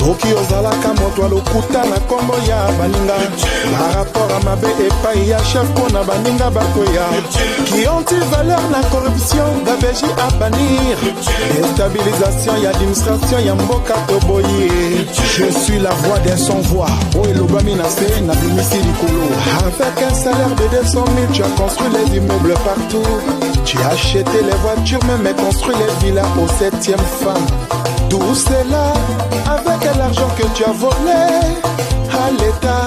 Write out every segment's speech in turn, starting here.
soki ozalaka moto alokuta na kombo ya baninga par rapport à mabe epai ya chef pona baninga bakoya qui anti-valeur na corruption gabeji à bannir déstabilisation ya administration ya mboka toboye je suis la voix des sans-voix o elobami na se na bimisi likolo avec un salaire de 200 000 tu as construit les immeubles partout tu as acheté les voitures même construit les villas au 7e femme tout cela avec l'argent que tu as volé à l'État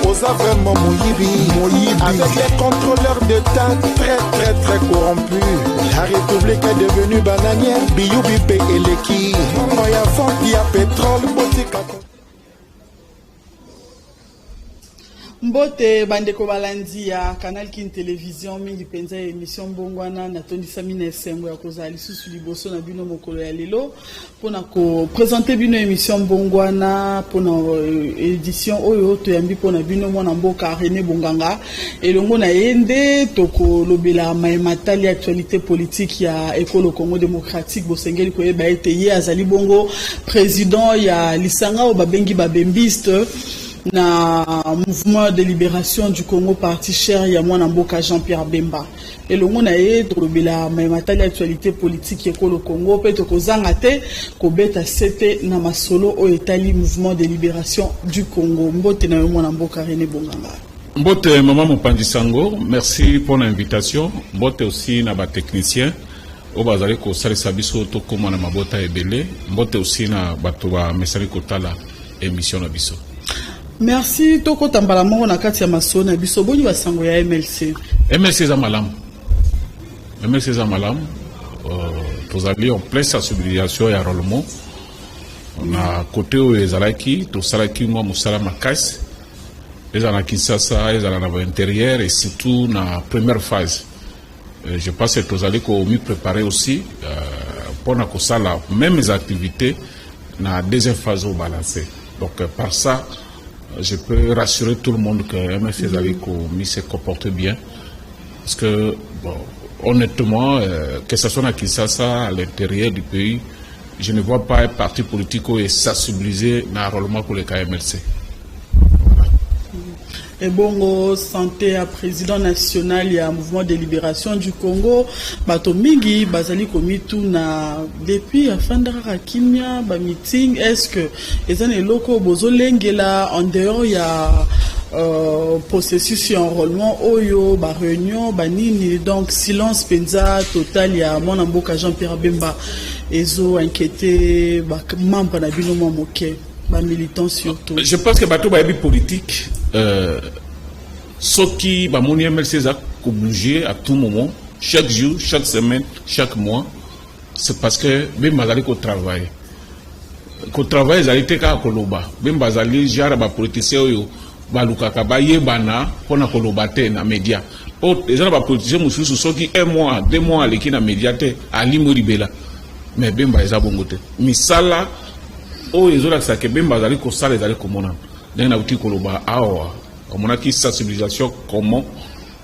osa vraiment moyibi avec les contrôleurs d'État très corrompus la République est devenue bananière biyubi pe eleki moya vente ya pétrole botika Mbote bandeko balandi ya Canal Kin Télévision mingi penza émission Mbongwana na tondisa mina esengo ya kozali susu liboso na bino mokolo ya lelo pona ko présenter bino émission Mbongwana pona édition oyo to yambi pona bino mwana mboka René Bonganga elongo na yende toko lobela matali actualité politique ya Ekolo Congo démocratique bosengeli ko yeba ete ye azali bongo président ya lisanga o babengi babembiste na mouvement de libération du Congo parti cher ya mwana mboka Jean-Pierre Bemba elongo na ye tolobela matali actualité politique Ekolo Congo pe tokozanga te kobeta sete na masolo o etali mouvement de libération du Congo mbote na mwana mboka René Bonganga mbote maman Mopanzi Sango merci pour l'invitation mbote aussi na ba technicien o bazali ko salisa biso to koma na mabota ebele mbote aussi na bato ba mesali kotala émission na biso. Merci toko tambala mongo na kati ya maso na biso boni basango ya MLC. MLC za malamu. MLC za malamu. Tozali en pleine sensibilisation ya Rolmo. Na côté où ezalaki to salaki mwa musala makasi. Ezala Kinshasa, ezala na intérieur et surtout na première phase. Je pense que tozali ko mi préparer aussi pour na kosala même les activités na deuxième phase au balancé. Donc par ça je peux rassurer tout le monde que MFC Zaliko se comporte bien. Parce que, bon, honnêtement, que ce soit à Kinshasa, à l'intérieur du pays, je ne vois pas un parti politique qui est sensibilisé dans le rôlement pour les KMLC. Et bongo santé à président national et à mouvement de libération du Congo bato mingi bazali komitu na depuis afandara kimia ba meeting est-ce que ezane loko bozolengela en dehors ya processus enrôlement oyo ba réunion ba nini donc silence penza total ya mwana mboka Jean-Pierre Bemba ezo inquiété ba membre na bino moke ba militants surtout. Je pense que bato ba yebi politique ce qui va mon MLC a bouger à tout moment, chaque jour, chaque semaine, chaque mois, c'est parce que même bazali ko travail. Ko travail zali te ka koloba. Même bazali jara ba politicien oyo baluka ka ba yebana pona koloba te na média. O déjà ba politicien mususu soki 1 mois, 2 mois leki na média te ali moribela. Mais bemba eza bongo te. Misala o ezola sa ke bemba bazali ko sala ezali ko mona. Ndena uti koloba awa. On a qui sensibilisation comment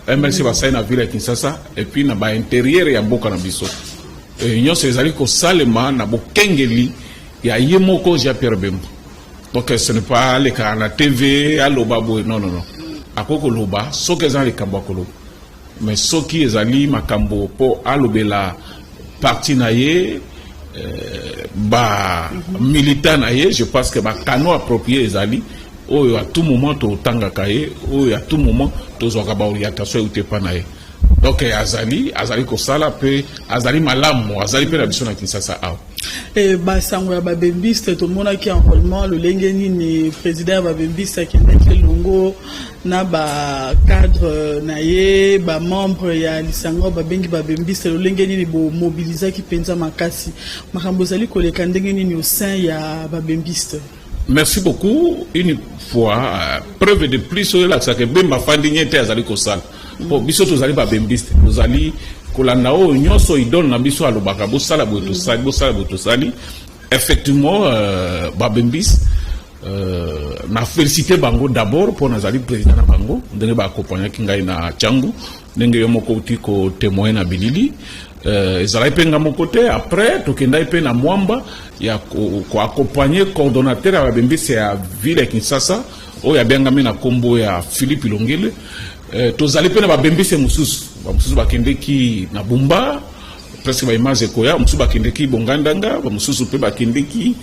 MLC va savoir na ville de Kinshasa et puis na ba intérieur ya mboka na biso. Union Césari ko salema na bokengeli ya yemoko Jean-Pierre Bemba. Donc ce n'est pas les cas na TV à lobabo non. Akoko loba soki ezali kambo akolo. Mais soki ezali makambo po alobela parti na ye ba militant na ye je pense que ba canaux approprié ezali oh à tout moment to tanga kaye oh à tout moment to zoka ba orientation ou te panaye donc azali ko sala pe azali malamu azali pe la biso na Kinshasa a et ba sango ya babembiste to mona ki enrôlement le lengeni ni président babembiste ki ndaki longo na ba cadre na ye ba membre ya lisango babengi babembiste le lengeni ni bo mobiliser ki penza makasi makambo zali ko le kandengeni ni au sein ya babembiste. Merci beaucoup. Une fois, preuve de plus, là, ça que Bemba Fandinye te azali kosala. Bon, biso tozali ba bembiste, tozali kolanda o nyonso idole na biso alobaka bo sala bo to sali. Effectivement, ba bembiste na félicité bango d'abord pour nazali président na bango, ndenge ba accompagner kingai na Tchangu, ndenge yomoko uti ko témoin na bilili. ezalaki mpe nga mon côté. Après tokendaki mpe na Mwamba ya koaccompagner coordonnateur ya babembisi ya ville ya Kinshasa oyo abengami na kombo ya Philippe Ilongele. Tozali mpe na babembisi mosusu bakendeki na Bumba presque baimage koya, mosusu bakendeki Bongandanga, mosusu mpe bakendeki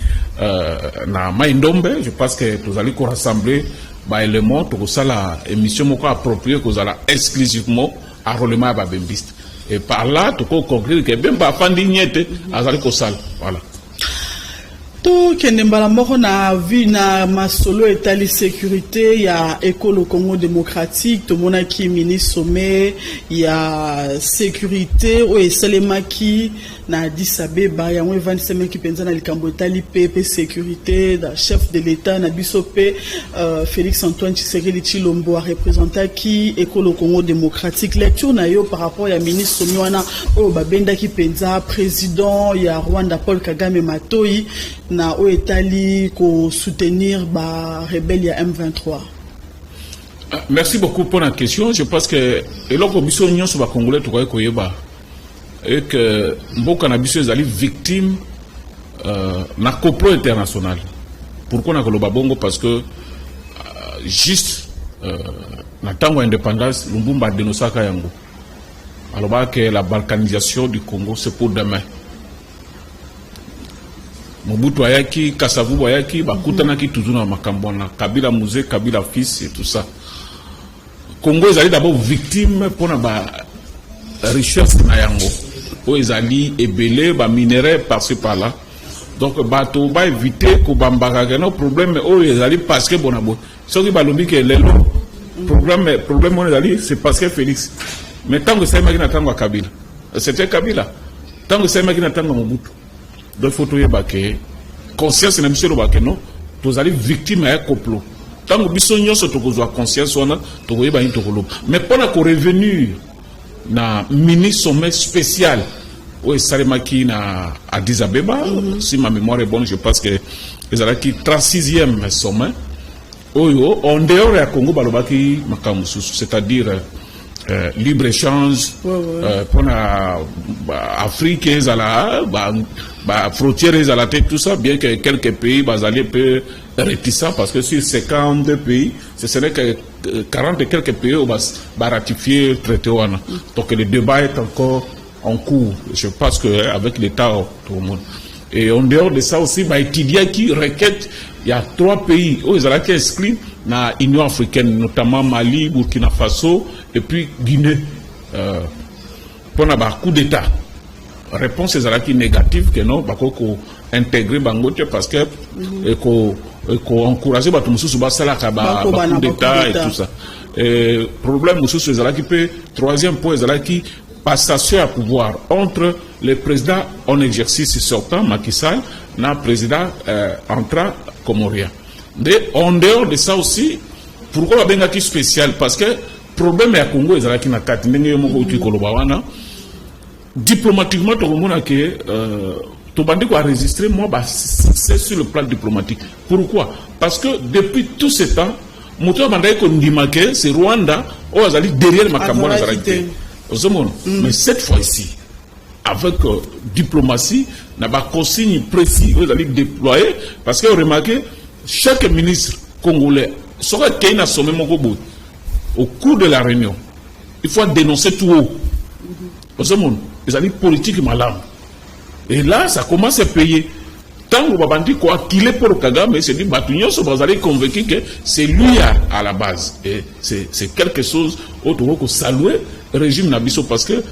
na Mai Ndombe. Je pense que tozali ko rassembler ba élément tokosala émission moko appropriée kozala exclusivement à roulement ya babembiste. Et par là, tu peux conclure que même pas fandi niete azali ko sala. Voilà. To kendembala moko na vu na masolo etali sécurité ya école Congo démocratique to monaki ministre sommet ya sécurité o esalemaki na Addis Abeba ya mwe 25 ki penza na likambo etali PP sécurité da chef de l'état na biso pe Félix Antoine Tshisekedi Tshilombo a représenté ki école Congo démocratique lecture na yo par rapport ya ministre sommet wana o babenda ki penza président ya Rwanda Paul Kagame Matoi na o etali ko soutenir ba rebelle ya M23. Merci beaucoup pour la question. Je pense que eloko biso nyonso ba congolais to ko yeba et que mboka na biso ezali victime na complot international. Pourquoi na koloba bongo? Parce que juste na tango indépendance Lumumba dénonçaka yango. Alors que la balkanisation du Congo c'est pour demain. Mobutu ayaki, Kasavubu ayaki, bakutanaki toujours na makambo na Kabila musée, Kabila fils et tout ça. Congo ezali d'abord victime pour na richesse na yango. O ezali ebele ba minerais par-ci par-là. Donc bato ba éviter ko bambaka no problème o ezali parce que bonabo. Soki balobi ke lelo problème on ezali c'est parce que Félix. Mais tant que ça imagine tango Kabila. C'était Kabila. Tant que ça imagine tango Mobutu. Donc, il faut que conscience na monsieur le non, tous allez victime à un complot. Tant que bisson yon se trouve conscience on a trouvé ba intokolo. Mais pendant qu'on revenir na mini sommet spécial où Salemaki na Addis Abeba, si ma mémoire est bonne, je pense que les alaki 36e sommet. Oyo en dehors de Congo balobaki makamusu, c'est-à-dire libre-échange pour l'Afrique, la frontière, la tête, tout ça, bien que quelques pays basés peu réticents, parce que sur 52 pays, ce serait que 40 et quelques pays vont ratifier le traité. Donc le débat est encore en cours. Je pense qu'avec l'État, tout le monde. Et en dehors de ça aussi, étudier qui requête, il y a 3 pays où ils ont été inscrits dans l'Union africaine, notamment Mali, Burkina Faso et puis Guinée. Pour un coup d'État. Réponse est négative que non, parce qu'on intégrer Bangote parce que qu'on encourager tout le monde à coup d'État et tout ça. Problème aussi c'est qui peut troisième point c'est qui passation à pouvoir entre le président en exercice sortant Macky Sall et le président entrant comorien. En dehors de ça aussi, pourquoi la benga qui spécial? Parce que le problème est à Congo, ils ont qui n'a qu'à diplomatiquement, tout le monde a que tout le monde a enregistré, moi, c'est sur le plan diplomatique. Pourquoi? Parce que depuis tout ce temps, c'est Rwanda, derrière ma Cameroun. Mais cette fois-ci, avec diplomatie, on a des consignes précises, vous allez déployer, parce que vous remarquez, chaque ministre congolais, au cours de la réunion, il faut dénoncer tout haut. Ils ont dit politique malade. Et là, ça commence à payer. Tant que Babandi quoi qu'il est pour Kagame, c'est dit, vous allez convaincu que c'est lui à la base. Et c'est quelque chose autre que saluer le régime Nabiso parce que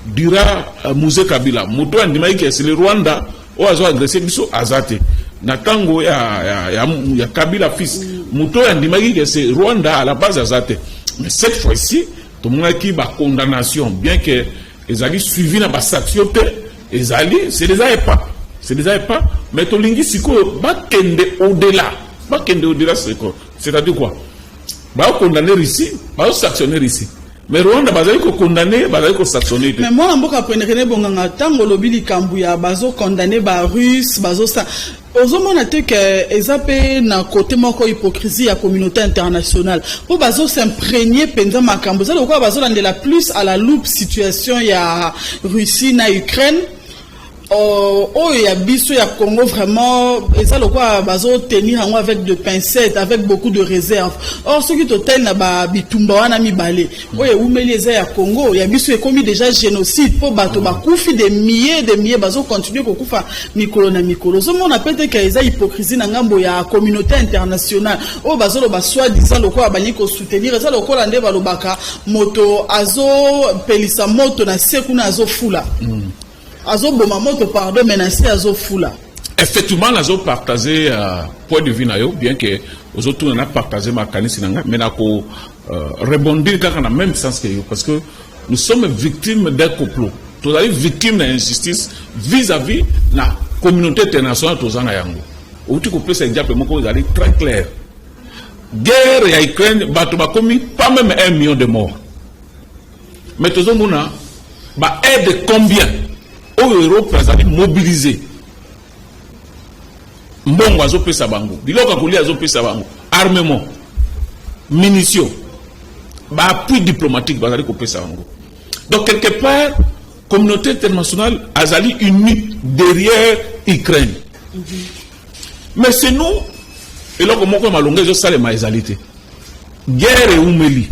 dira Mouzé Kabila, Mouto Andimaïke, c'est le Rwanda, où a agressé Biso Azate. Natango ya Kabila fils. Mouto Andimaïke, c'est Rwanda à la base Azate. Mais cette fois-ci, tout le monde qui a condamnation, bien que les alliés suivis dans la sanction, les alliés, c'est des AEPA. C'est des AEPA, mais tout le monde qui va au-delà. Va au-delà, c'est-à-dire quoi? Va condamner ici, va sanctionner ici. Mais Rwanda bazali ko condamné, bazali ko sanctionné. Mais moi mboka prendre bonganga tango lobili kambuya bazo condamné ba russe bazo ça. Ozomona te que ezape na côté moko hypocrisie ya communauté internationale. Po bazo s'imprégner pendant makambo. Ça le quoi bazo la plus à la loupe situation ya Russie na Ukraine. Oh, il y a biso, il y a Congo vraiment, et ça le quoi, bazo tenir en avec de pincettes, avec beaucoup de réserves. Or, ce qui total na ba bitumba wana mi balé. Oh, il y a Oumeleza ya Congo, il y a biso est commis déjà génocide pour bato ba koufi des milliers bazo continuer ko kufa mikolo na mikolo. Ce monde appelle que il y a hypocrisie na ngambo ya communauté internationale. Oh, bazo lo ba soi-disant le quoi bani ko soutenir, ça le quoi lande ba lo baka moto azo pelisa moto na seku na azo fula. Azo bomamoto pardon menacé azo fula. Effectivement, nous avons partagé point de vue nayo, bien que aux autres on a partagé ma canisse nanga, mais n'a ko rebondir dans le même sens que yo, parce que nous sommes victimes d'un complot. Nous sommes victimes d'injustice vis-à-vis la communauté internationale tous en yango. Ou tu peux c'est exemple moko vous allez très clair. Guerre ya Ukraine, bato ba commis pas même 1 million de morts. Mais tous on a ba aide combien? Europe a mobilisé. Mbongo azopesa bango. Biloko kolia azopesa bango. Armement, munitions, appui diplomatique bazali kopesa bango. Donc quelque part, communauté internationale azali unie derrière Ukraine. Mais c'est nous et là comment malongé je sale ma ezalité. Guerre et umeli.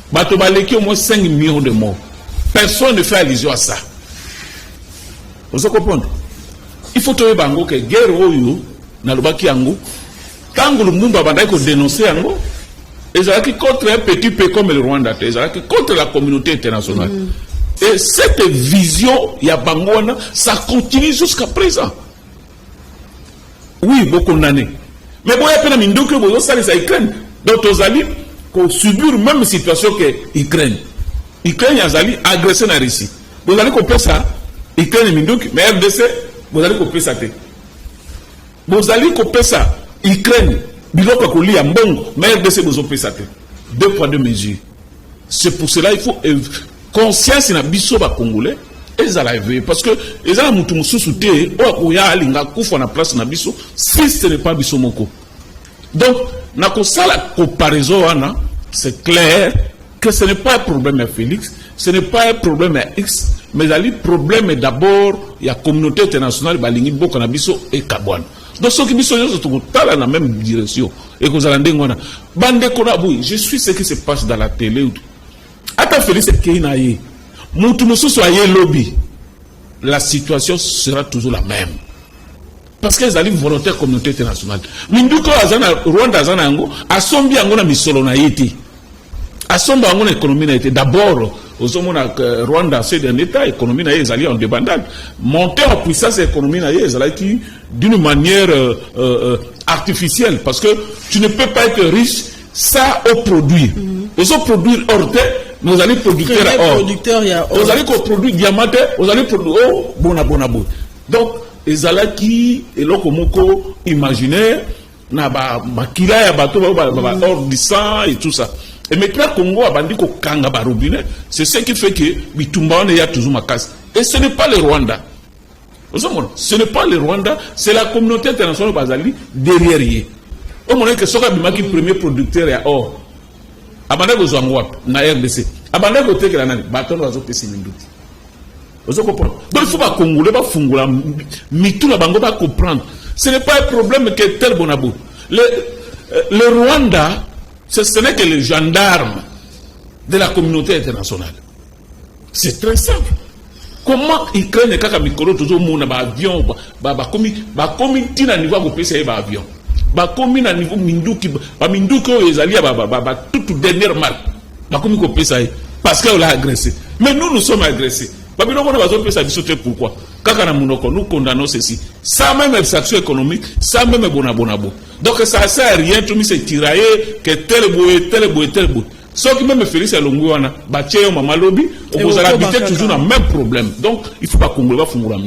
Bato baleki au moins 5 millions de morts. Personne ne fait allusion à ça. Vous comprenez? Il faut trouver bango que guerre oyo na lobaki yango tango lumumba bandai ko dénoncer yango ezalaki contre un petit pays comme le Rwanda, ezalaki contre la communauté internationale. Et cette vision ya bangona ça continue jusqu'à présent. Oui, beaucoup d'années. Mais bon, il y a plein de mindouk que vous savez ça Ukraine. Donc aux alliés qu'on subir même situation que Ukraine. Ukraine a agressé la Russie. Vous allez comprendre ça. Ukraine mindouk, mais RDC, vous allez couper ça. Vous allez couper ça. Ukraine, biloko koli ambongo, mais RDC vous couper ça. 2 poids 2 mesures. C'est pour cela il faut conscience na biso ba congolais et à éveiller parce que les gens mutu mususu te o ya alinga kufa na place na biso si ce n'est pas biso moko. Donc na ko sala comparaison wana, c'est clair que ce n'est pas un problème à Félix, ce n'est pas un problème à X. Mais le problème est d'abord, il y a la communauté internationale, balingi boko na biso et kabwan. Donc ceux qui biso sont dans la même direction. Et que vous allez dire, bande konaboui, je suis ce qui se passe dans la télé. Attends Félix et Keinaye, moutoumoussou soyez lobby. La situation sera toujours la même. Parce qu'ils allaient volontaire communauté internationale. Minduko azana Rwanda azana yango, asombi yango na misolo na yeti. Asomba yango na économie na yeti. D'abord, aux hommes Rwanda, c'est un État, économie na yé, en débandade. Monter en puissance économie na yé, qui d'une manière artificielle. Parce que tu ne peux pas être riche sans au produire. Aux autres produire hors terre, nous allons produire or. Vous allez produire diamant, vous allez produire oh, bon. Donc, les qui et l'okomoko imaginaire, na ba kila ya bato hors du sang et tout ça. Et maintenant, Congo a bandit ko kanga ba robinet, c'est ce qui fait que bitumba on y a toujours ma casse. Et ce n'est pas le Rwanda. Ce n'est pas le Rwanda, c'est la communauté internationale bazali derrière yé. Au moment que soka bimaki premier producteur ya or. Abanda go zangwa na RDC. Abanda go teke la nani baton wazo pesi minduti. Vous comprenez? Donc il faut pas Congolais ba fungula mitu la bango ba comprendre. Ce n'est pas un problème que tel bonabou. Le Rwanda, ce n'est que les gendarmes de la communauté internationale. C'est très simple. Comment ils craignent les cas mikolo toujours mon avion comme tina niveau go pesa ba avion. Ba comme na niveau minduki ba minduki ils allaient toute dernière marque. Ba comme go pesa parce qu'on l'a agressé. Mais nous sommes agressés. Pourquoi? Nous condamnons ceci. Sans même sanction économique, sans même bonabo. Donc ça ne sert à rien, tout le monde s'est tiraillé, que tel bout. Sauf que même Félix Alongouana, Baché, Mamalobi, vous allez habiter toujours dans le même problème. Donc il ne faut pas qu'on va faire un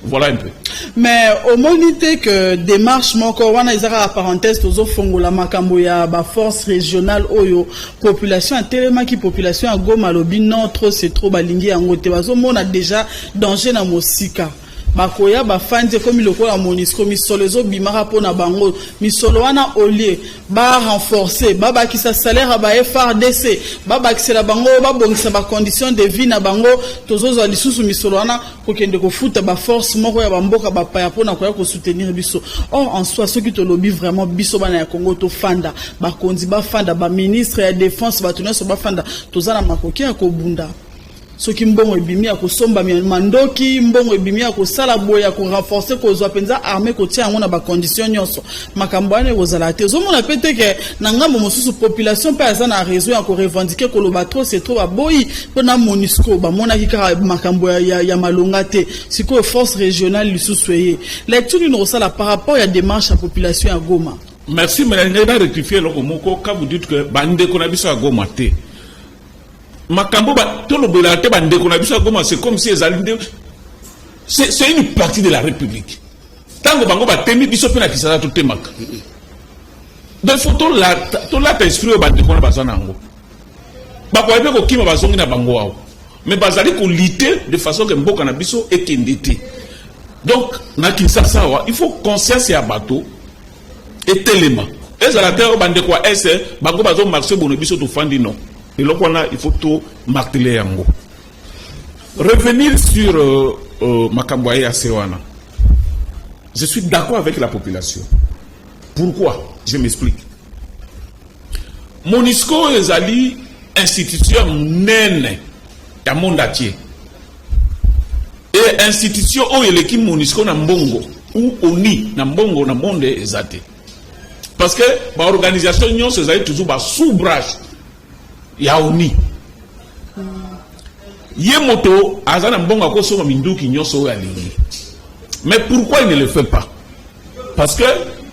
Voilà un peu. Mais au monité que démarche moko wana izaka la parenthèse tozo fongola makambo ya ba force régionale oyo population atelema ki population ya Goma lobi notre c'est trop balingi yango te bazo mona déjà danger na mosika. Bakoya bafandi comme loko ya Monisco misolo ezo bimaka pona bango misolo wana olie ba renforcer baba ki sa salaire ba FRDC baba ki la bango ba bongisa ba conditions de vie na bango tozozo lisusu misolo wana kokende ko futa ba force moko ya bamboka ba pa ya pona koya ko soutenir biso. Or en soi ceux qui te lobby vraiment biso bana ya Congo to fanda ba kondi ba fanda ba ministre ya défense ba tunyo so ba fanda tozana makoki ya ko bunda. Soki mbongo ebimi ya kosomba mandoki mbongo ebimi ya kosala boya ko renforcer ko zwa penza armée ko tia ngona ba condition nyonso makambo ane kozala te zomona pete ke na ngambo mosusu population pa za na réseau ya ko revendiquer ko loba trop c'est trop boyi pona Monisco ba mona kika makambo ya malonga te siko force régionale lisusu ye lecture une rosala par rapport à démarche à population ya Goma. Merci mais on a rectifié le moko quand vous dites que bande ko na biso ya Goma te. Makambo ba tolo belate bande ko na biso Goma c'est comme si c'est une partie de la République. Tango bango ba temi biso pe na kisasa to temaka. Donc faut to la esprit bande ko na bazana ngo. Ba ko ebe ko kima bazongi na bango wao. Mais bazali ko lutter de façon que mboka na biso ekendete. Donc na kisasa wa il faut conscience ya bateau et telema. Et ça la terre bande ko ese bango bazo marcher bono biso to fandi non. Et donc, il faut tout marteler yango. Revenir sur Makamboye Asewana. Je suis d'accord avec la population. Pourquoi? Je m'explique. Monisco est une institution nene dans le monde entier. Et institution où il est Monisco na mbongo ou oni na mbongo na monde ezate. Parce que l'organisation union c'est toujours sous branche. Yaoni Yemoto azana mbonga ko soma minduki nyoso ya lingi. Mais pourquoi il ne le fait pas? Parce que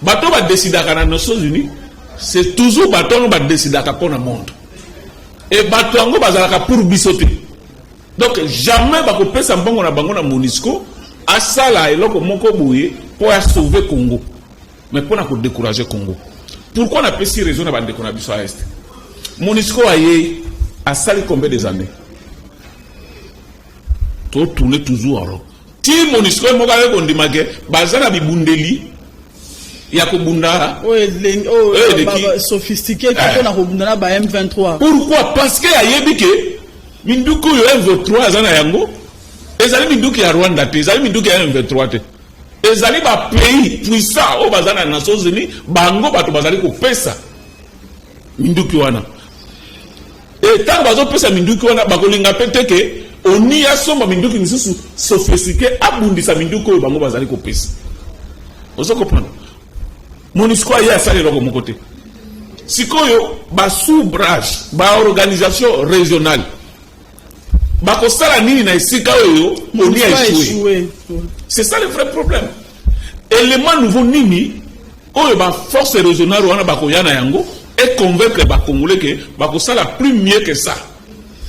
bato ba décider kana Nations Unies, c'est toujours bato ba décider ka pona monde. Et bato ngo bazalaka pour bisote. Donc jamais ba ko pesa mbongo na bango na Monisco asala eloko moko boye pour sauver Congo. Mais pour na ko décourager Congo. Pourquoi on a pas si raison na bande ko na biso à est? Monisco a sali combien des années? Tout tourner toujours en rond. Si Monisco est mobile on dit que bazana bibundeli ya ko bunda sophistiqué qui na ko bunda na ba M23. Pourquoi? Parce que ayebi ke minduku yo M23 azana yango ezali minduku ya Rwanda te ezali minduku ya M23 te ezali ba pays puissant o bazana na Nations Unies bango bato bazali ko pesa minduku wana. Et tant que vous avez minduki wana bakolinga pete ke oni asomba minduki misusu sophistiqué abundisa minduki oyo bango bazali kopesa. Ozo comprendre? Monisco ya sali loko mokote. Sikoyo ba sous-branche, ba organisation régionale. Bako sala nini na esika oyo oni a échoué. C'est ça le vrai problème. Élément nouveau nini oyo ba force régionale wana bako yana yango et convaincre les Congolais que ça la plus mieux que ça.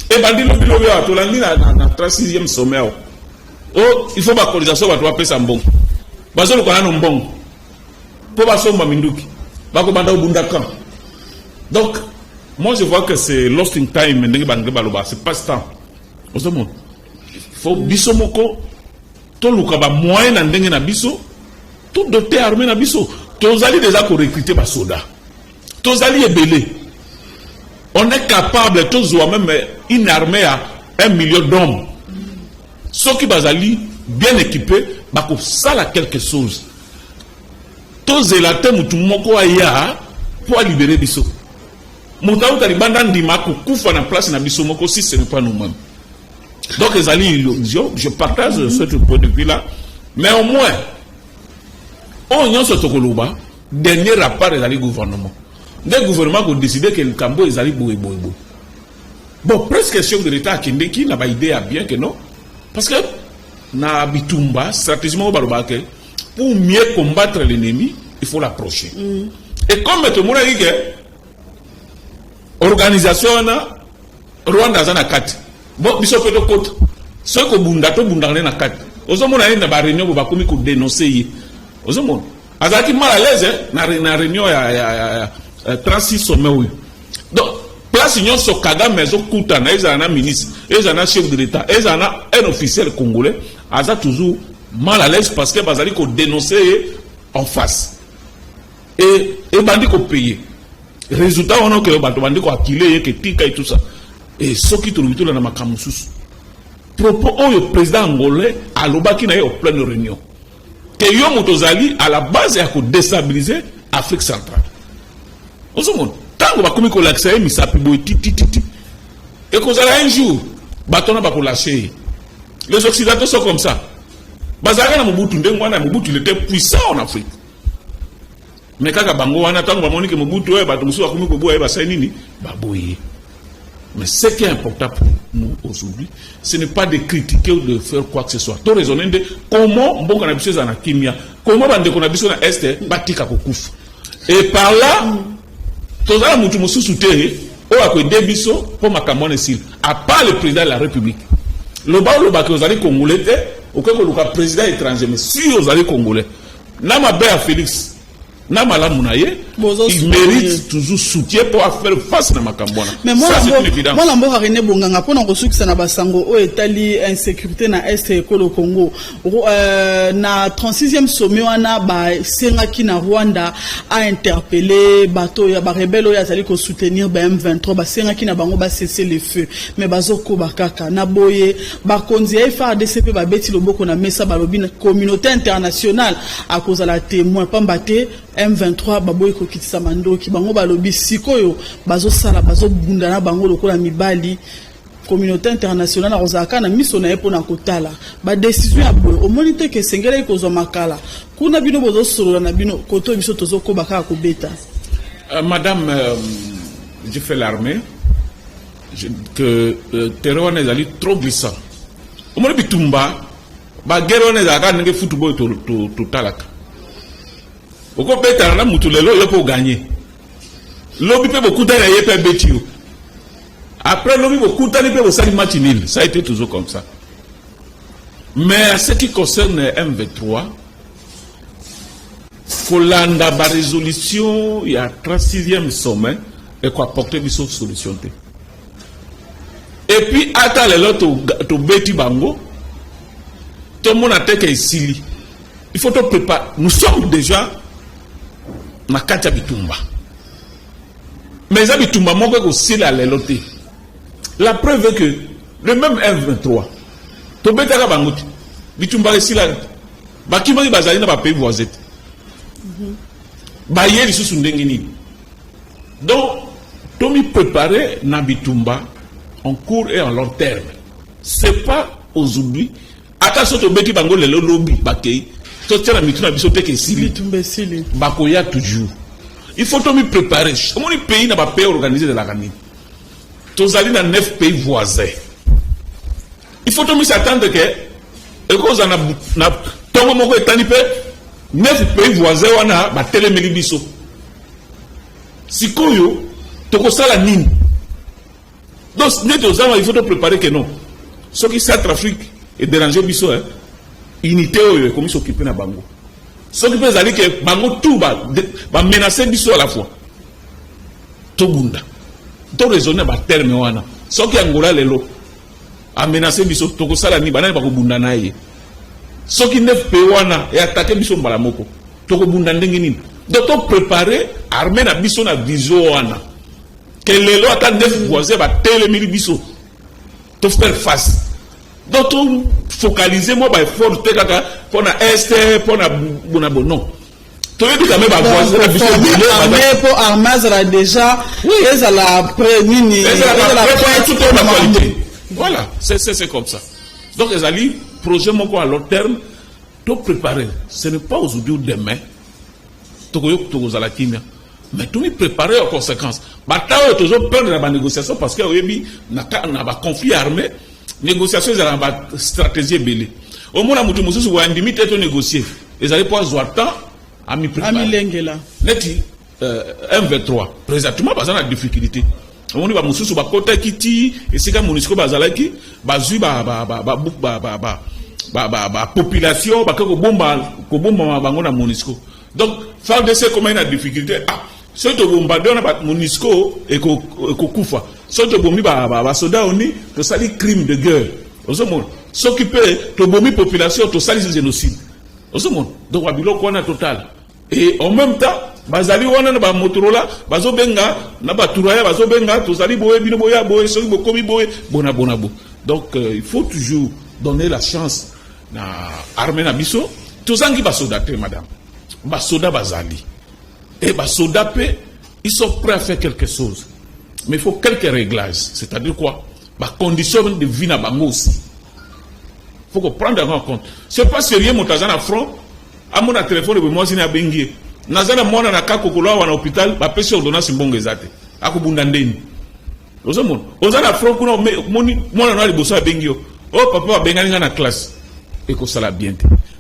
Et bandi le bilobe à Tolandi na 36e sommet. Oh, il faut la coalisation va trouver ça bon. Bazo le kana bon. Pour basomba minduki. Bako banda obundaka. Donc, moi je vois que c'est lost in time ndenge bandi baloba, c'est pas ce temps. Ozo mon. Il faut bisomoko to luka ba moyen na ndenge na biso, tout doté armée na biso. Tozali déjà ko recruter ba soldats. Tozali est belé. On est capable, tous même une armée à 1 million d'hommes. Ceux qui bazali bien équipés, bako sala quelque chose. Tous les latés mutumoko aya pour libérer biso. Mutaou talibanda ndima ko kufa na place na biso moko si ce n'est pas nous-mêmes. Donc les alliés illusion, je partage ce point de vue là, mais au moins on y a ce tokoloba dernier rapport des alliés gouvernement. Le gouvernement a décidé que le Cambo est allé boué. Bon, presque chef de l'État qui n'a pas idée à bien que non. Parce que, na bitumba, stratégiquement, pour mieux combattre l'ennemi, il faut l'approcher. Et comme tout le monde a dit que l'organisation Rwanda a 4. Bon, il faut que côté. Ceux qui ont bunda na 4. ozomona ye na ba réunion bakomi ko dénoncer ye ozomona azaki mal à l'aise na réunion ya 36 sommet oyo donc place nyonso Kagame ezokutana ezala na ministre ezala na chef de l'état ezala na un officiel congolais aza toujours mal à l'aise parce que bazali ko dénoncer en face et bandi ko payer résultat on a que bato bandi ko akile que tika et tout ça et soki to lubito na makambo susu propos oyo président angolais alobaki na ye au pleine réunion que yo motozali à la base ya ko déstabiliser Afrique centrale ozomona tango bakomi ko laxer misapi boy titi et kozala un jour batona ba ko lâcher les occidentaux sont comme ça bazaka na Mobutu ndengwana Mobutu il était puissant en Afrique mais kaka bango wana tango ba monique Mobutu oyo bato musu bakomi ko boye ba sai nini ba boye. Mais ce qui est important pour nous aujourd'hui, ce n'est pas de critiquer ou de faire quoi que ce soit. Tout raisonner de comment bon qu'on a besoin dans la kimia, comment on a besoin dans l'est, batika kokufa. Et par là, tout ça mutu musu souterre, on a que débiso pour makamone sil. À part le président de la République, le bas que vous allez congolais, au cas où le président étranger, mais si vous allez congolais, nama Béa Félix. Il mérite toujours soutien pour faire face à Makambona. Mais moi, je René Bonganga, pour nous ressources na basango o etali insécurité na est et le Congo. Na 36e sommet wana ba sengaki na Rwanda a interpellé bato ya ba rebelle ya zali ko soutenir ba M23 ba sengaki na bango ba cesser les feux. Mais bazoko bakaka na boye ba konzi FARDC ba beti loboko na mesa ba lobi na communauté internationale à cause de la témoin pambate M23 baboy ko kitisa mandoki bango balobi sikoyo bazo sala bazo bundana bango lokola mibali communauté internationale na ozaka na miso na epo na kotala ba décision ya boy o monite ke sengela ikozo makala kuna bino bozo solo na bino koto biso tozo ko baka ko beta. Madame j'ai fait l'armée que terroir n'est allé trop glissant o moni bitumba ba guerre on est aka nge football to talaka. Oko beta na mutu lelo yo po gagner. Lobi pe beaucoup tana ye pe betio. Après lobi beaucoup tana pe sali match nul. Ça a été toujours comme ça. Mais en ce qui concerne M23, Kolanda ba résolution il y a 36e sommet et quoi porter une solution. Et puis ata lelo to beti bango tout le monde a été ici. Il faut te préparer. Nous sommes déjà na kati bitumba mais ça bitumba moko ko sila leloté la preuve est que le même M23 to betaka bangoti bitumba sila bakimaki bazali na ba pays voisins ba yeli susu ndenge nini donc to mi préparer na bitumba en court et en long terme c'est pas aujourd'hui attention to beti bango lelo lobi bakei. Bakoya toujours. Il faut me préparer. Mon pays n'a pas pays organisé de la Rami. Tous allés dans 9 pays voisins. Il faut me s'attendre que et cause en a tombe mon ko etani pe 9 pays voisins wana ba telemeli biso. Sikoyo toko sala nini. Donc il faut te préparer que non. Ce qui Centrafrique est dérangé biso hein. Unité oyo comme s'occuper na bango s'occuper zali que bango tout ba menacer biso à la fois to bunda to raisonner ba terme wana soki Angola lelo a menacer biso to ko sala ni banani ba ko bunda na ye soki neuf pe wana et attaquer biso mbala moko to ko bunda ndenge nini donc to préparer armée na biso na vision wana que lelo ata neuf voisins ba telemili biso to faire face. Donc, focaliser moi, effort, pour la est, pour la non. Tu veux dire quand même, pour armer, déjà, ils ont la voilà, c'est comme ça. Donc, les alliés, projet mon à long terme, tout préparer. Ce n'est pas aujourd'hui ou demain. Mais tout préparer en conséquence. Maintenant, toujours peur de la négociation parce qu'il y a un conflit armé. Négociation c'est la stratégie belé. Au moins la mutu mususu wa ndimi teto négocier. Ils allaient pas avoir temps à mi préparer. Ami lengela. Neti M23 présentement pas en difficulté. On va mususu ba kota kiti et c'est comme munisiko bazalaki bazui ba population ko bomba bango na MONUSCO. Donc FARDC comment une difficulté ce to bombarder na MONUSCO et ko kufa ce to bombi ba soda oni to sali crime de guerre osomon s'occuper to bombi population to sali génocide osomon donc wabilo ko na total et en même temps bazali wana na ba Motorola bazo benga na ba turaya bazo benga to sali boye bino boya boye so bo komi boye bona bo. Donc il faut toujours donner la chance na armée na biso to zangi ba soda te madame ba soda bazali et bah soda ils sont prêts à faire quelque chose. Mais il faut quelques réglages. C'est-à-dire quoi? Bah conditions de vie na bango aussi. Il faut prendre en compte. C'est pas sérieux mon tazan à front. À mon téléphone de moi c'est na bengi. Nazana mona na kakokolo wa na hôpital ba pesi ordonnance mbongo ezate. Akubunda ndeni. Ozomon. Ozana front kuna mona na liboso bengi yo. Oh papa benga na classe. Et que ça la bien.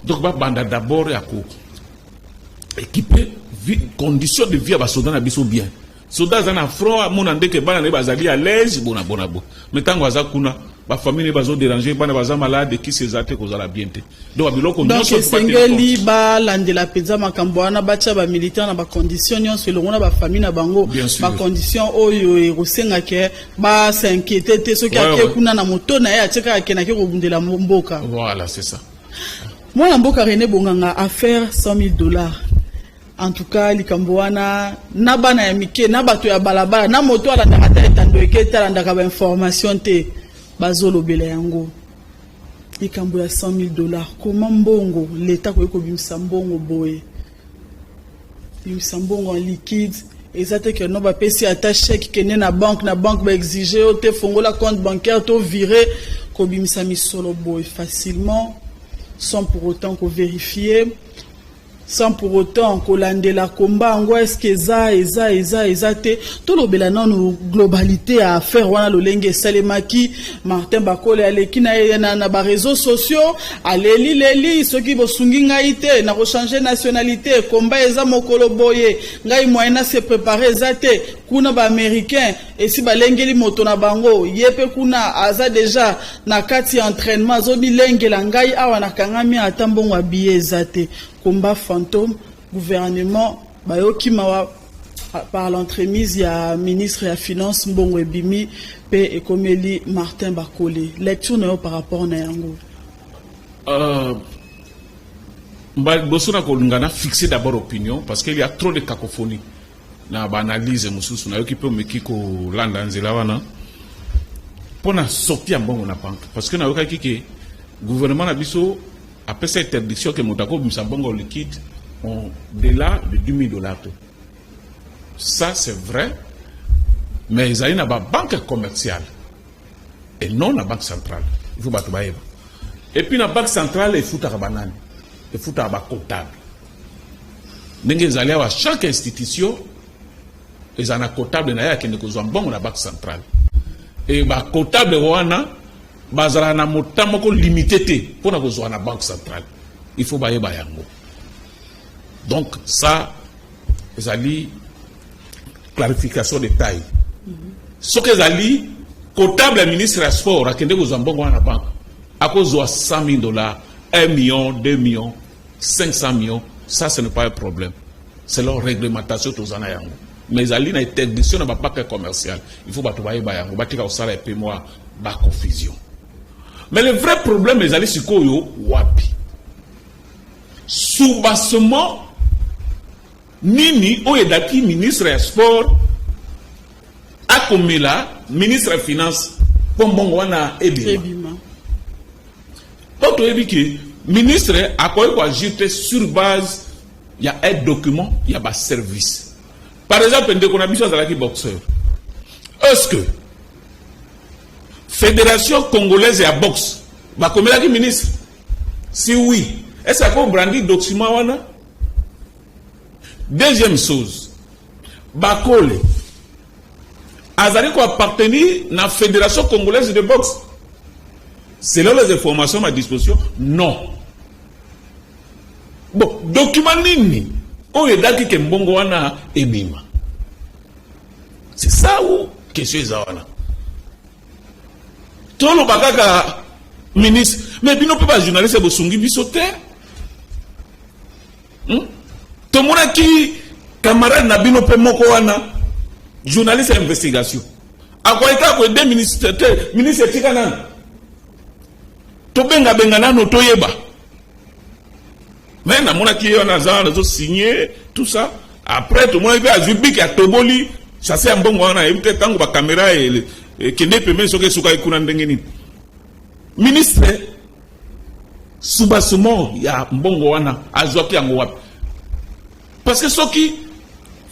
Donc ba banda d'abord ya ko équipé conditions de vie à soda na biso bien soda za na front mon ande ke bana ne bazali à l'aise bona mais tango aza kuna ba famille ne bazo déranger bana baza malade qui se zate ko za la bien te donc biloko donc sengeli ba landela penza makambo wana bacha ba militaire na ba conditions nyon selon na ba famille na bango ba conditions oyo e rosenga ke ba s'inquiéter te so ki ake kuna na moto na ya teka ke na ke ko bundela mboka. Voilà, c'est ça. Moi la mboka René Bonganga affaire $100,000. En tout cas, Likambouana, Nabana ya mike, Nabato ya balabala, na moto ala ndakata etando eketa ala ndakaba information te, bazolo bele yango. Likambo ya $100,000. Comment mbongo, l'État kwa yuko bimsa mbongo boye. Bimsa mbongo en liquide, ezate ke no ba pesi ata chèque kene na banque ba exiger, te fongola compte bancaire, to virer, ko bimsa misolo boye facilement, sans pour autant ko vérifier. Sans pour autant qu'on lande la combat, est-ce que ça te tout le belanon globalité à faire wana lolenge salemaki Martin Bakole aleki na ba réseaux sociaux aleli ceux qui bosungi ngaite na changer nationalité combat eza mokolo boye ngai moyena se préparer zate kuna ba américain et si balengeli moto na bango yepe kuna aza déjà na kati entraînement zo bilengela ngai awa na kangami atambongo abiye zate combat fantôme, gouvernement, par l'entremise, il y a ministre de la Finance, Mbongo Ebimi, et comme Eli Martin Bakole. Lecture par rapport à Nayango. Bosona Kolungana fixer d'abord l'opinion parce qu'il y a trop de cacophonie. Na analyse mususu na yoki pe mekiko landa nzela wana. Pona sortir mbongo na banque parce que na yoka ki gouvernement na biso après cette interdiction que Moutako Bimsambongo liquide au-delà de $10,000. Ça c'est vrai, mais ils ont une banque commerciale et non la banque centrale. Il faut battre. Et puis la banque centrale, il faut à banane, il faut à comptable. Ils allaient à chaque institution, ils ont un comptable qui ne cause bon la banque centrale. Et le comptable wana bazara na motamoko limité pour na kozwa na banque centrale. Il faut baye bayango. Donc ça ezali clarification de taille. Ce que ezali comptable ministre des sports akende kozwa mbongo na banque akozwa $100,000, 1 million, 2 millions, 500 millions, ça ce n'est pas un problème. C'est leur réglementation tozana yango. Mais ezali na interdiction na ba banque commerciale. Il faut bato baye bayango batika osala et puis moi ba confusion. Mais le vrai problème, les alliés Sikoyo, wapi. Soubassement, Nini, Oyedaki, ministre des Sports, Akomela, ministre des Finances, Pombongwana, Ebima. Autre ébique, ministre, a quoi ajouter sur base, il y a un document, il y a un service. Par exemple, on a besoin de boxeur. Est-ce que Fédération congolaise et à boxe, bah comme la ministre, si oui, est-ce qu'on brandit document wana? Deuxième chose, Bakole, Azari ko appartenir à la Fédération congolaise de boxe. Selon les informations à ma disposition, non. Bon, document nini, on est d'accord que mbongo wana ebima. C'est ça ou question est wana? Tolo bakaka ministre mais bino pe ba journaliste bosungi biso te tomona ki camarade na bino pe moko wana journaliste investigation akoyeka ko de ministre tika nana to benga nano toyeba mais namona ki yo na za zo signer tout ça après tout moi a zubi a toboli ça c'est un bon wana et peut-être tango ba caméra et kende peme soke suka ikuna ndenge nini ministre subasumo ya mbongo wana azwaki yango wapi parce que soki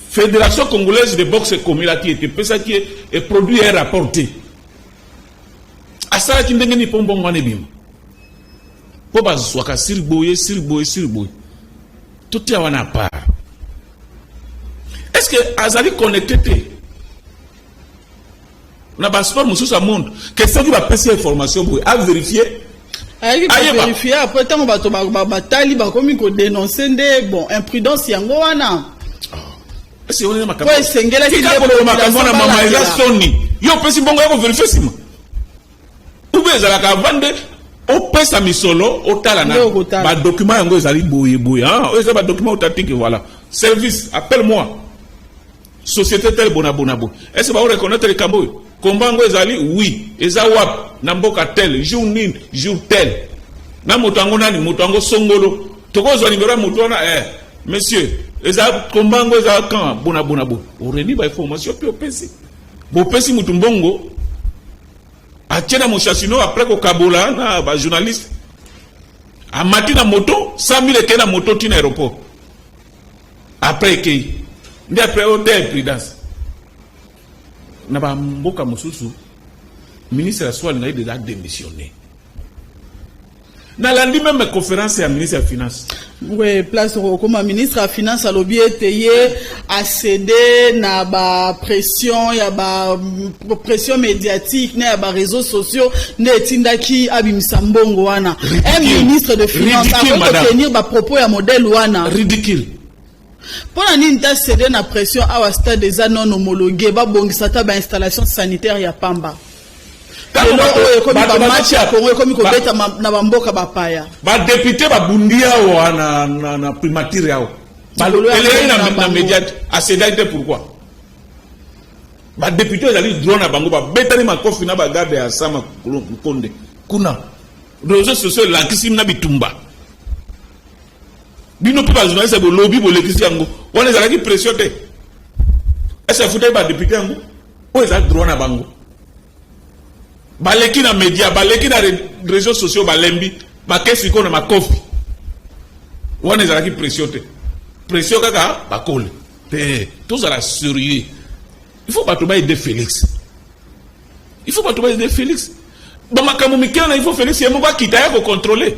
Fédération congolaise de boxe communauté était pesa qui est produit et rapporté asala ki ndenge ni pombongo wana bim po bazwaka sirboye tout ya wana part. Est-ce que azali connecté na passeport mususu monde que ça qui va passer information pour à vérifier vérifier après tant bato batali ba komi ko dénoncer ndé bon imprudence yango wana c'est on est makamba ouais sengela ki ko makamba na mama eza soni yo pesi bongo yako vérifier sima ubeza la ka vande o pesa misolo o tala na ba document yango ezali boye hein eza ba document authentique voilà service appelle-moi société tel bonabo est-ce que va reconnaître le cambo kombango ezali oui eza wap na mboka tel jour nini jour tel na motango nani motango songolo tokozwa numéro moto na monsieur eza kombango eza kan bonabo oreni ba information pe opesi bo pesi mutu mbongo atiena mo chasino après ko kabola na ba journaliste amati na moto 100 000 ke na moto tina aéroport après que ndi après on des prudence na ba mboka mususu ministre Aswali na déjà démissionné na landi même conférence ya ministre ya finance oui place comme ministre ya finance alobi eteye a cédé na ba pression ya ba pression médiatique na ba réseaux sociaux na etindaki abimisa mbongo wana un ministre de finance a tenir ba propos ya modèle wana ridicule. Pour la nita cédé na pression à stade des non homologués, ba bongisa ta ba installation sanitaire ya pamba. Lelo ko ba match ya Congo ko mi ko beta na bamboka ba paya. Ba député ba bundia na primature yao. Ba ele na média a cédé pourquoi? Ba député ezali drone na bango ba beta ni makofi na ba garde ya sama konde. Kuna réseaux sociaux la kisim na bitumba. Bino pe ba journaliste bo lobby bo lekisi yango wana ezala ki pression te esa futa ba député yango o eza droit na bango baleki na média baleki na réseaux sociaux balembi bakesi ko na makofi wana ezala ki pression kaka bakole te tous à la sérieux il faut pas tomber de Félix ba makamu mikana il faut Félix yemo ba kitaya ko contrôler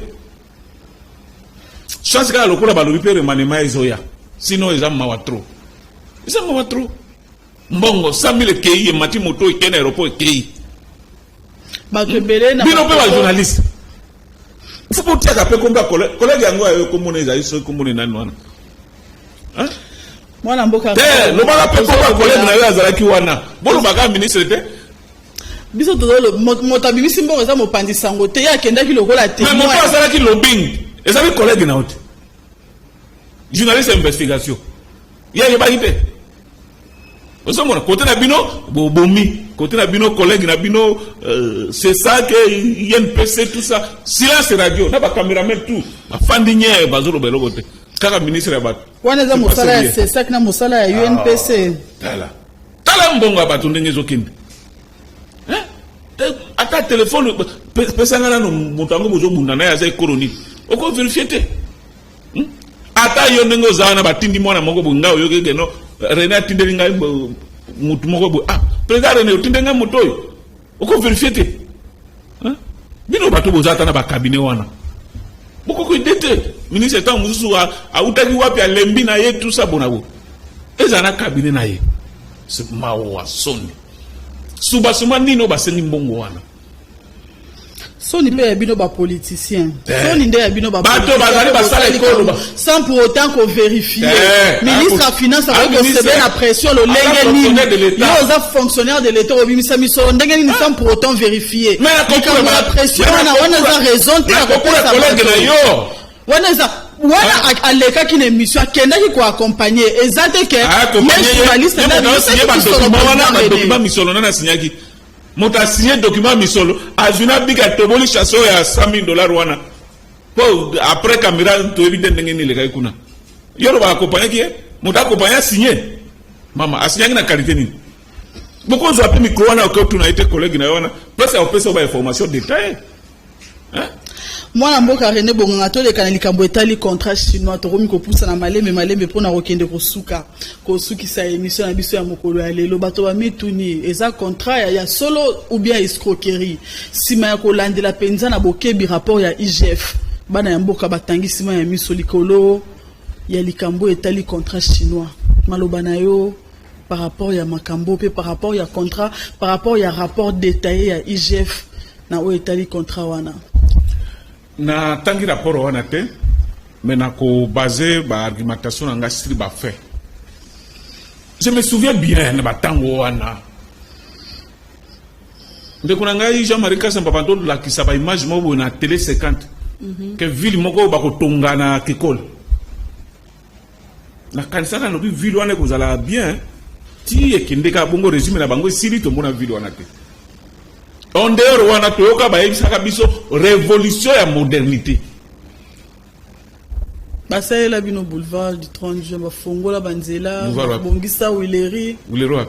chance que le cours balobi pe remanema ezoya sinon ils ont mawatro mbongo 100 000 kei mati moto ikena aéroport kei ba kebele na bino pe ba journaliste faut pas tiaka pe komba collègue yango ayo komona ezali so komona nani wana hein mwana mboka lo baka pe komba collègue na yo azalaki wana bolo baka ministre te biso tozolo motabimisi mbongo eza mopandi sango te ya kendaki lokola te mais moto azalaki lobbying et amis collègues na haute journaliste d'investigation il y a pas idée aussi mon côté na bino bomi côté na bino collègue na bino c'est ça que INPC tout ça silence radio na ba cameraman tout ba fandinye bazolo belo côté kaka ministre ba wana za musala ya c'est ça que na musala ya UNPC tala mbongo abatu ndenge zokinde ata téléphone pesa ngana no mutango bozo bunda na ya za colonie oko vérifier te ata yo ndenge ozana batindi mwana moko bunga oyo kegeno René atindeli ngai mutu moko bo président René otindenga mutu oyo oko vérifier te bino bato bozata na ba cabinet wana boko ko idete ministre tant mususu a utaki wapi alembi na ye tout ça bonabo ezana cabinet na ye c'est mawa soni suba nino basengi mbongo wana Soni mbe yabino ba politicien. Soni nde yabino ba bato bazali basala ekolo sans pour autant qu'on vérifie. Ministre la finance avec recevoir la pression le lengeni. Yo za fonctionnaire de l'état obimisa miso ndengeni sans pour autant vérifier. Mais la pression on a raison te la collègue na yo. Voilà aleka ki na émission akenda ki ko accompagner ezate ke journaliste na document misolo na signaki mota signé document misolo azuna bika toboli chasso ya $100,000 wana po après caméra to évident ndenge le kai kuna yoro ba accompagner ki mota accompagner signé mama asignaki na qualité nini beaucoup zo api micro wana ko tuna été collègue na wana presque au pesa ba information détaillée hein. Moi na mboka René Bongonga to le kanali kambo etali contrat chinois to komi ko poussa na malembe pona kokende ko suki sa émission na biso ya mokolo ya lelo bato ba mituni eza contrat ya solo ou bien escroquerie sima ya ko landela penza na bokebi rapport ya IGF bana ya mboka batangi sima ya miso likolo ya likambo etali contrat chinois maloba na yo par rapport ya makambo pe par rapport ya contrat par rapport ya rapport détaillé ya IGF na o etali contrat wana na tangi rapport wana te mais na ko basé ba argumentation nga siri ba fait. Je me souviens bien na batango wana de kunanga Jean-Marie Kasamba banto la ki saba image mo na télé 50 que ville moko ba ko tongana kikol na kanisa na lobi ville wana ko zala bien ti ekindeka bongo régime na bango siri to mona ville wana te. En dehors, on a tout révolution et modernité. Basa la bino boulevard du 30 juin, Fongola Banzela, Bongisa Wileri. Wilero.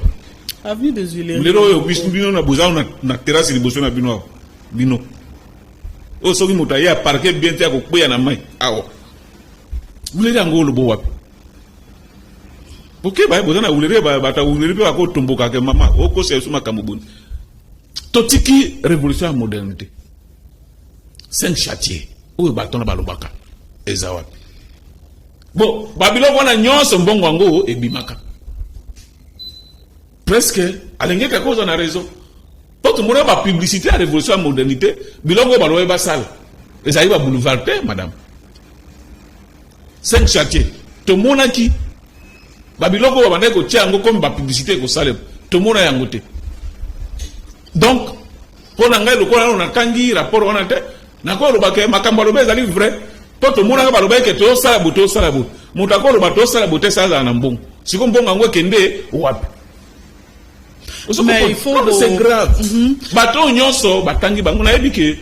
Avenue des Wileri. Wilero, bino na boza na terrasse ni boso na bino. Bino. O soki mutaya parquet bien te ko kuya na mai. Awo. Wileri ngolo bo wapi. Ok, ba boza na Wileri ba ta Wileri ba ko tomboka ke mama. O ko se suma kamubuni. Totiki révolution et modernité. 5 châtiers. Où est bâton na balobaka? Ezawa. Bon, Babylone wana nyonso mbongo ngo e bimaka. Presque alenge ka cause na raison. Tout le monde ba publicité à révolution et modernité, bilongo baloye ba sale. Ezayi ba boulevard te madame. 5 châtiers. To mona ki Babylone ba bande ko tiango comme ba publicité ko sale. To mona yango te. Donc, pour n'engager le corps, on a tangi rapport on a te. N'accord le baquet, ma cambalobé est vrai. Tout le monde a balobé que tout ça la bouteille, ça la bouteille. Mon d'accord le bateau, ça la bouteille, ça la nambon. Si comme bon en kende, wap. Mais il faut. C'est grave. Bateau nyonso, batangi bango na ebike.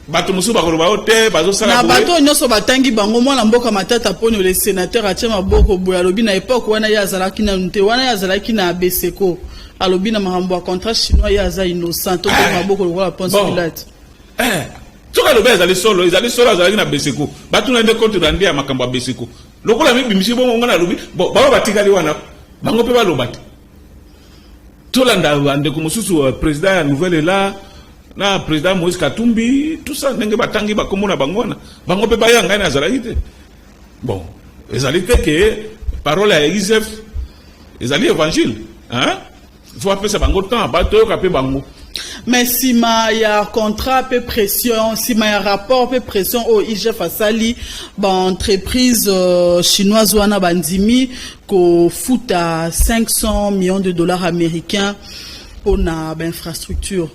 Bateau musu bakoloba ote, bazo ça la bouteille. Na bateau nyonso batangi bango moi na mboka matata poni le sénateur Achema Boko Boya lobi na époque wana ya zalaki na nte wana ya zalaki na ABCko. Alobi na mahambo a contrat chinois ya za innocent to ko maboko lo la pense pilate toka lo beza les solo azali na beseko batu na ndeko randi ya makambo ya beseko lokola mi bimisi bongo ngana lobi ba batikali wana bango pe ba lobati tolanda ande ko mususu président ya nouvelle là na président Moïse Katumbi tout ça ndenge batangi ba komona bango wana bango pe ba yanga na zalaki te bon ezali te que parole ya Isef ezali évangile hein. Faut appeler ça bango temps, bateau capé bango. Mais si ma ya contrat peu pression, si ma ya rapport peu pression au IGF Asali, ba entreprise chinoise wana bandimi ko fout à $500 millions américains pour na ba infrastructure.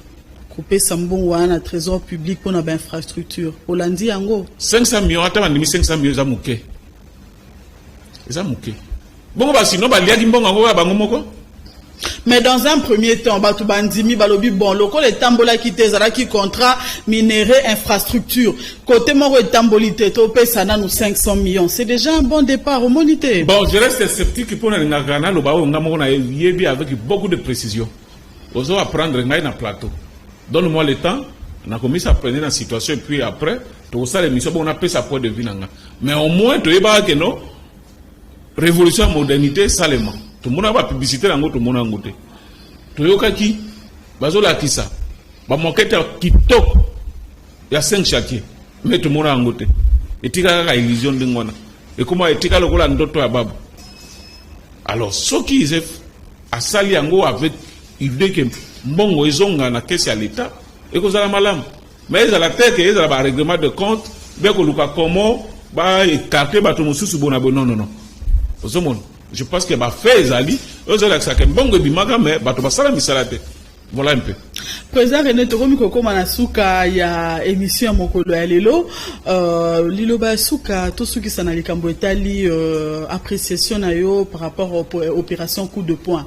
Couper sambon wana trésor public pour na ba infrastructure. Olandi yango 500 millions ata bandimi 500 millions za muke. Eza muke. Bongo ba sino ba liaki mbongo ngo ba bango moko. Mais dans un premier temps, Batou Bandimi, Balobi, bon, le côté Tambola qui qui contrat, minerai, infrastructure. Côté Moro et Tamboli, Tétopé, ça n'a nous 500 millions. C'est déjà un bon départ au monité. Bon, je reste sceptique pour le Nagana, le Bao, on a yébi avec beaucoup de précision. Osons apprendre un plateau. Donne-moi le temps, on a commencé à prendre la situation, et puis après, tout ça, l'émission, on a pris sa point de vue. Mais au moins, tu es que non, révolution, modernité, salement. Tout le monde a la publicité dans tout le monde a goûté. Tout le monde a qui bazola qui ça. Ba moquette qui top. Il y a 5 châtiers. Mais tout le monde a goûté. Et tu as la illusion de ngona. Et comment tu as le rôle ndoto ya babu. Alors ceux qui a sali yango avec l'idée que mbongo ezonga na caisse à l'état et que ça malam. Mais ils ont la tête et ils ont un règlement de compte, bien que Luka comment, bah, écarter, bah, tout le monde sous bon abonnement, non. Je pense que bah, fait, ils allaient, eux, ils ont ça, que bon, bimaga, mais, bah, tout va ça, la misalate. Voilà un peu. Président René Tokomi Koko Manasuka, il y a émission à Mokolo ya Lelo. Lilo Basuka, tout ce qui s'en a likambo etali, appréciation na yo par rapport aux opérations coup de poing.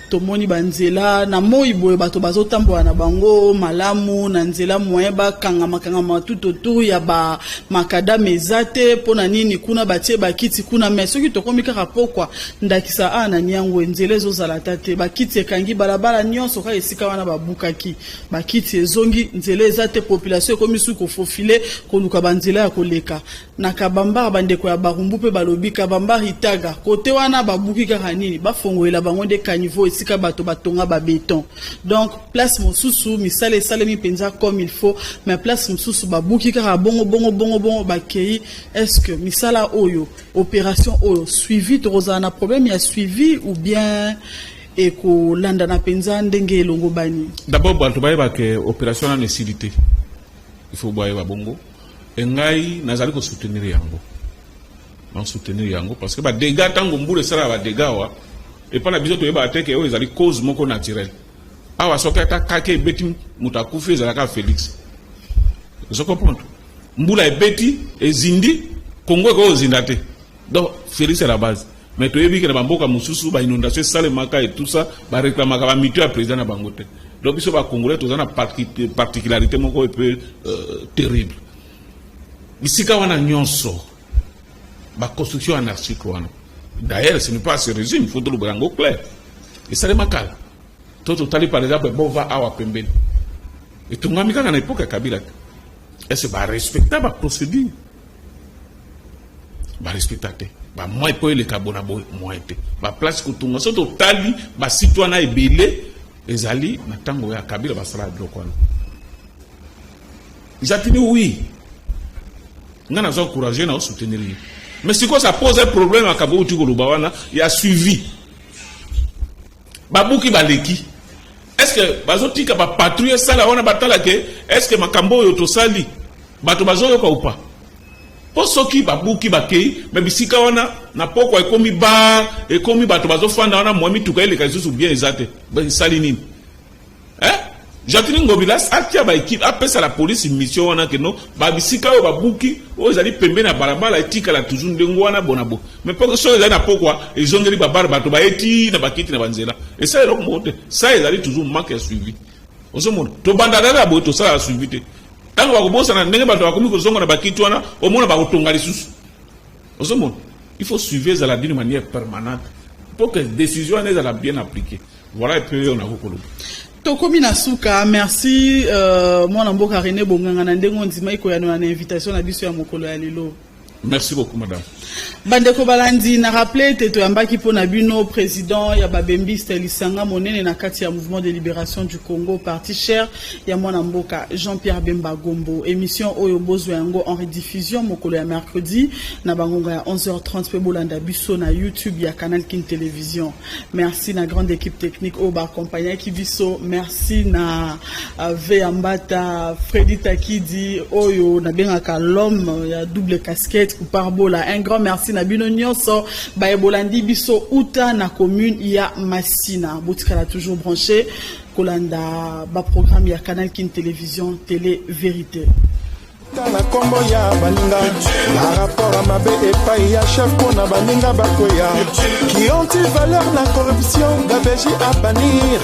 Tomoni banzela na moi boye bato bazotambola na bango malamu na nzela moyeba kangama tout autour ya ba makada mezate pona nini kuna batie bakiti kuna meso ki tokomi kaka pokwa ndakisa ana nyango nzela ezozala tate bakiti ekangi balabala nyonso ka esika wana babukaki bakiti ezongi nzela ezate population ekomi su ko fofile koluka banzela ya koleka na kabamba bandeko ya barumbu pe balobi kabamba hitaga kote wana babuki kaka nini bafongoela bango de caniveau sika bato batonga ba béton. Donc place mosusu misale salemi penza comme il faut mais place mosusu babuki kaka bongo bakei. Est-ce que misala oyo opération oyo suivi toza na problème ya suivi ou bien eko landa na penza ndenge longo bani? D'abord bato ba que opération na nécessité. Il faut boyer ba bongo engai nazali ko soutenir yango. On soutenir yango parce que ba dégâts tango mbule sala ba dégâts wa et pas la biso to yeba ateke o ezali cause moko naturelle awa soka ta kake beti mutakufi ezalaka Félix je comprends mbula ebeti ezindi Congo ko zindate donc Félix c'est la base mais to yebi ke na bamboka mususu ba inondation sale maka et tout ça ba réclamaka ba mitu ya président na bangote donc biso ba congolais to zana particularité moko un peu terrible bisika wana nyonso ba construction anarchique wana. D'ailleurs, ce n'est pas ce régime, il faut le brango clair. Et ça, c'est macal. Tout par exemple, bon, va à Wapemben. Et tout le monde, à l'époque, à Kabila. Et c'est respecter la procédure. Respecter. Moi, il faut les cabonabo, moi, la place que tout le monde, surtout, tali, citoyen est belé, les alliés, n'attendent à Kabila, ça va être j'attends, oui. Nous avons encouragé, nous avons soutenu. Mais si ça pose un problème à Kabo Tugolubawana, il y a suivi. Babouki Baleki. Est-ce que Bazotika va patrouiller ça là, on a batala que est-ce que Makambo yoto sali Bato Bazo yoka ou pas? Pour ceux qui Babouki Bakei, mais bisika wana na poko ekomi ba ekomi bato Bazo fanda wana mwami tukaile kaisusu bien ezate. Ben sali nini? Jacqueline Ngobilas atia ba équipe appelle ça la police mission wana que non ba bisika o babuki o ezali pembe na barabara etika la toujours ndengo wana bonabo mais pour que ça ezali na pourquoi ils ont ngeli ba bar bato ba eti na bakiti na banzela et ça eloko mote ça ezali toujours manque de suivi osomona to bandana la boto ça a suivi te tango ba kobosa na ndenge bato bakomi ko zonga na bakiti wana o mona ba kotonga lisusu osomona il faut suivre ça d'une manière permanente pour que décision ne soit bien appliquée voilà un peu on a beaucoup. Tokomi Nasuka, merci. Moi, Namboka René Bonganga, Nandengo Ndima, iko ya na invitation na biso ya mokolo ya lelo. Merci beaucoup, madame. Bandeko Balandi, na rappelé, Teto Yambaki Ponabino, président, Yababembi, Stelisanga, Monene, na kati ya Mouvement de Libération du Congo, parti cher, Yamwana Mboka, Jean-Pierre Bemba Gombo, émission Oyobozo Yango en rediffusion, Mokolo ya mercredi, na Bangonga ya 11h30, Pebolanda Biso, na YouTube, ya Canal King Télévision. Merci, na grande équipe technique, Oba, compagnie Kibiso, merci, na Veambata, Freddy Takidi, Oyo, na Bengaka l'homme, ya double casquette, Parbola. Un grand merci na bino nyonso ba ebolandi biso uta na commune ya Massina. Botika la toujours branché kolanda ba programme ya Canal King Télévision Télé Vérité. La combo ya baninga par rapport à ma et ya chef pona baninga bakoya qui anti-valeur la corruption gabeji à bannir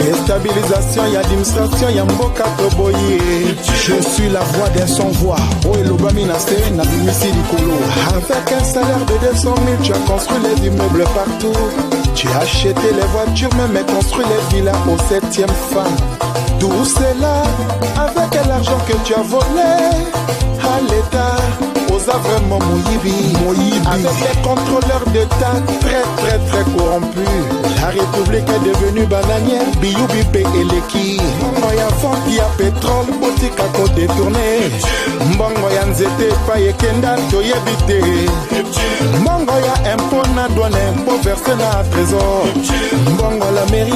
déstabilisation ya administration ya mboka toboye je suis la voix des sans voix oh elobami na se na bimisi likolo avec un salaire de 200 000 tu as construit les immeubles partout tu as acheté les voitures même construit les villas au 7e femme tout cela avec l'argent que tu as volé à l'État, aux vraiment Moïbi, avec les contrôleurs d'État très corrompus. La République est devenue bananière, Biyoubibé et Leki. Moya fond, a pétrole, boutique à côté détourné. Mbongoya nzete, paye kenda, toyebite. Mbongoya impôt na douane, impôt versé na trésor. Mbongo la mairie.